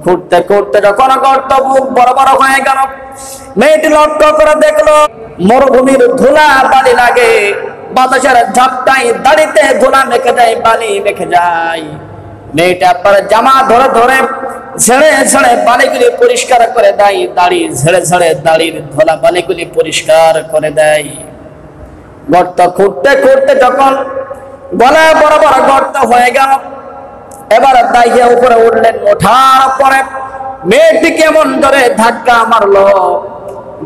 ঘুরতে ঘুরতে যখন গর্ত বুক বড় বড় হয়ে গেল, মেয়েটি লক্ষ্য করে দেখলো মরুভূমির ধুলা বালি লাগে, বাতাসের ঝাপটাই দাড়িতে ধুলা মেখে যায়, বালি মেখে যায়। মেয়েটা পরে জামা ধরে ধরে ঝেড়ে ঝেড়ে বালিগুলি পরিষ্কার করে দেয়, দাড়ি ঝেড়ে ঝেড়ে দাড়ির ধুলা বালিগুলি পরিষ্কার করে দেয়। গর্ত খুঁড়তে খুঁড়তে যখন গলা বড় বড় গর্ত হয়ে গেল, এবার দাইয়া উপরে উঠলেন। ওঠার পরে মেয়েটি কেমন ধরে ধাক্কা মারলো,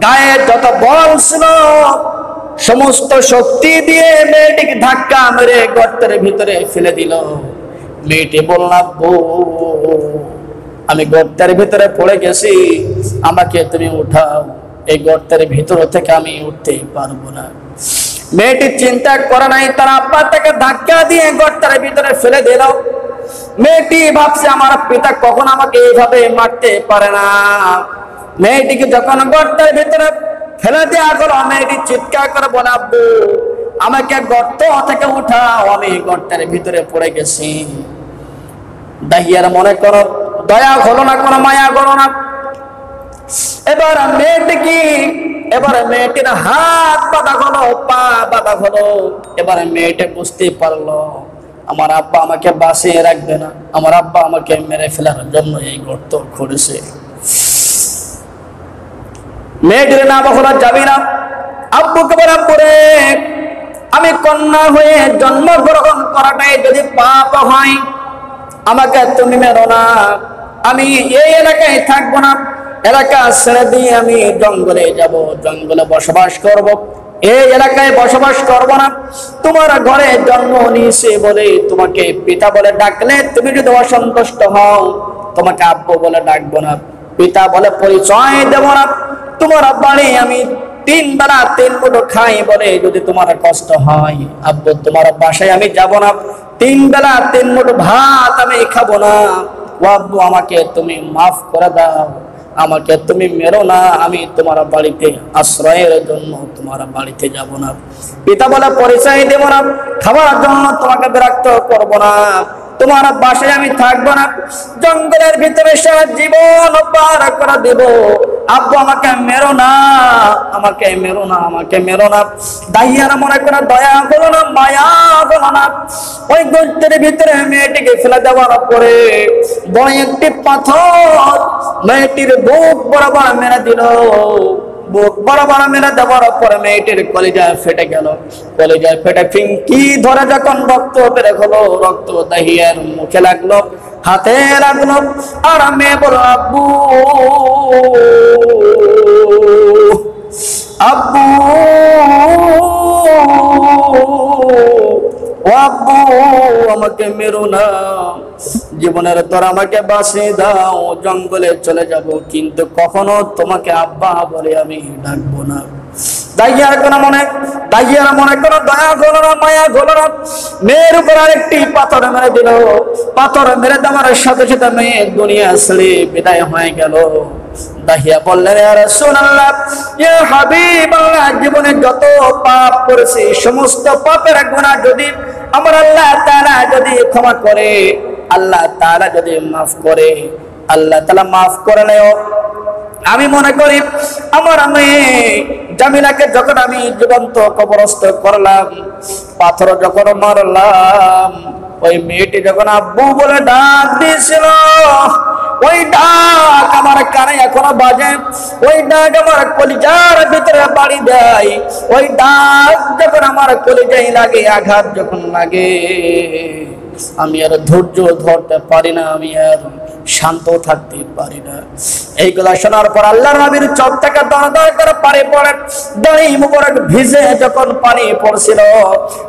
গায়ে যত বল ছিল সমস্ত শক্তি দিয়ে মেয়েটিকে ধাক্কা মেরে গর্তের ভিতরে ফেলে দিল। মেয়েটি বলল, আব্বু আমি গর্তের ভিতরে পড়ে গেছি, আমাকে তুমি উঠাও, এই গর্তের ভিতর থেকে আমি উঠতে পারবো না। মেয়েটি চিন্তা করে নাই, তার আব্বা তাকে ধাক্কা দিয়ে গর্তের ভিতরে ফেলে দিল। মেয়েটি ভাবছে আমার পিতা কখন আমাকে এইভাবে মারতে পারে না। মেয়েটিকে যখন গর্তের ভিতরে ফেলে দেওয়া হলো, মেয়েটি চিৎকার করে বলে, আব্বু আমাকে গর্ত থেকে উঠাও, আমি গর্তের ভিতরে পড়ে গেছি। দাহিয়ার মনে করো দয়া হলো না, কোনো মায়া হলো না। এবার মেয়েটির হাত বাঁধা হলো, পা বাঁধা হলো। এবার মেয়েটি বুঝতে পারলো আমার আব্বা আমাকে বাঁচিয়ে রাখবে না, আমার আব্বা আমাকে মেরে ফেলার জন্য এই গর্ত খুঁড়েছে। মেয়েটির নাম হলো জামিলা। আব্বুকে বলে, আব্বু রে, আমি কন্যা হয়ে জন্মগ্রহণ করাটাই যদি পাপ হয়, আমাকে তুমি মেরো না, আমি এই এলাকায় থাকবো না, এলাকা ছেড়ে দিয়ে আমি জঙ্গলে যাব, জঙ্গলে বসবাস করব, এই এলাকায় বসবাস করব না। তোমার ঘরে জন্ম নিয়েছে বলে তোমাকে পিতা বলে ডাকলে তুমি যদি অসন্তুষ্ট হও, তোমাকে আব্বু বলে ডাকবো না, পিতা বলে পরিচয় দেব না। তোমার বাড়ি আমি 3 বেলা 3 মুঠো খাই বলে যদি তোমার কষ্ট হয়, আব্বু তোমার বাসায় আমি যাব না, 3 বেলা 3 মুঠো ভাত আমি খাবো না। ও আব্বু আমাকে তুমি মাফ করে দাও, আমাকে তুমি মেরো না, আমি তোমার বাড়িতে আশ্রয়ের জন্য তোমার বাড়িতে যাব না। পিতা বলে পরিচয় দেব না, খাবার জন্য তোমাকে বিরক্ত করব না, তোমার বাসায় আমি থাকবো না, জঙ্গলের ভিতরে সারা জীবন পার করে দেব। আব্বু আমাকে মেরো না, আমাকে মেরো না, আমাকে মেরো না। দাইয়ার মনে করে দয়া হলো না, মায়া হলো না। ওই গর্তের ভিতরে মেয়েটিকে ফেলে দেওয়ার পরে বড় একটি পাথর মেয়েটির বুক বরাবর মেরে দিল। বুক বরাবর মেরে দেওয়ার পরে মেয়েটির কলিজা ফেটে গেল। কলিজা ফেটে ফিঙ্কি ধরে যখন রক্ত বের হলো, রক্ত দাহিয়ার মুখে লাগলো, হাতে লাগলো। আর মেয়ে বলল, আব্বু আব্বু আব্বু আমাকে মেরো না, জীবনের তোর আমাকে বাঁচিয়ে দাও, জঙ্গলে চলে যাব, কিন্তু কখনো তোমাকে আব্বা বলে আমি ডাকবো না। দাইয়ার মনে কোনো দয়া হলো না, মায়া হলো না। মেয়ের উপর আরেকটি পাথর মেরে দিল। পাথর মেরে দেওয়ার সাথে সাথে মেয়ে দুনিয়া ছেড়ে বিদায় হয়ে গেল। দাহিয়া বললেন, ইয়া রাসূলুল্লাহ, ইয়া হাবিবাল্লাহ, জীবনে যত পাপ করেছি সমস্ত পাপের গুনাহ যদি আমার আল্লাহ তাআলা যদি ক্ষমা করে, আল্লাহ তাআলা যদি মাফ করে, আল্লাহ তাআলা মাফ করে নেও। আমি মনে করি আমার মেয়ে জামিলাকে যখন আমি জীবন্ত কবরস্থ করলাম, পাথর যখন মারলাম, ওই মেয়েটি যখন আব্বু বলে ডাক দিয়েছিল, ওই ডাক আমার কানে এখনো বাজে, ওই ডাক আমার কলিজার ভিতরে বাড়ি দেয়। ওই ডাক যখন আমার কলিজায় লাগে, আঘাত যখন লাগে, আমি আর ধৈর্য ধরতে পারি না, আমি আর শান্ত থাকতে পারি না। এইগুলা শোনার পর আল্লাহর নবীর চোখ থেকে দর দর করে পানি পড়ে, দাড়ি মুবারক ভিজে যখন পানি পড়ছিল,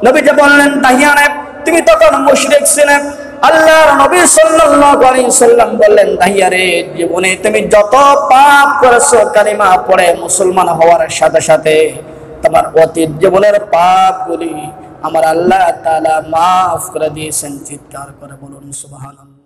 নবীজি বললেন, দাহিয়া রে, তুমি তখন মুশরিক ছিলে। আল্লাহর নবী সাল্লাল্লাহু আলাইহি সাল্লাম বললেন, দাহিয়া রে, জীবনে তুমি যত পাপ করেছো, কালিমা পড়ে মুসলমান হওয়ার সাথে সাথে তোমার অতীত জীবনের পাপগুলি আমার আল্লাহ তাআলা মাফ করে দিয়েছেন। চিৎকার করে বলুন সুবহানাল্লাহ।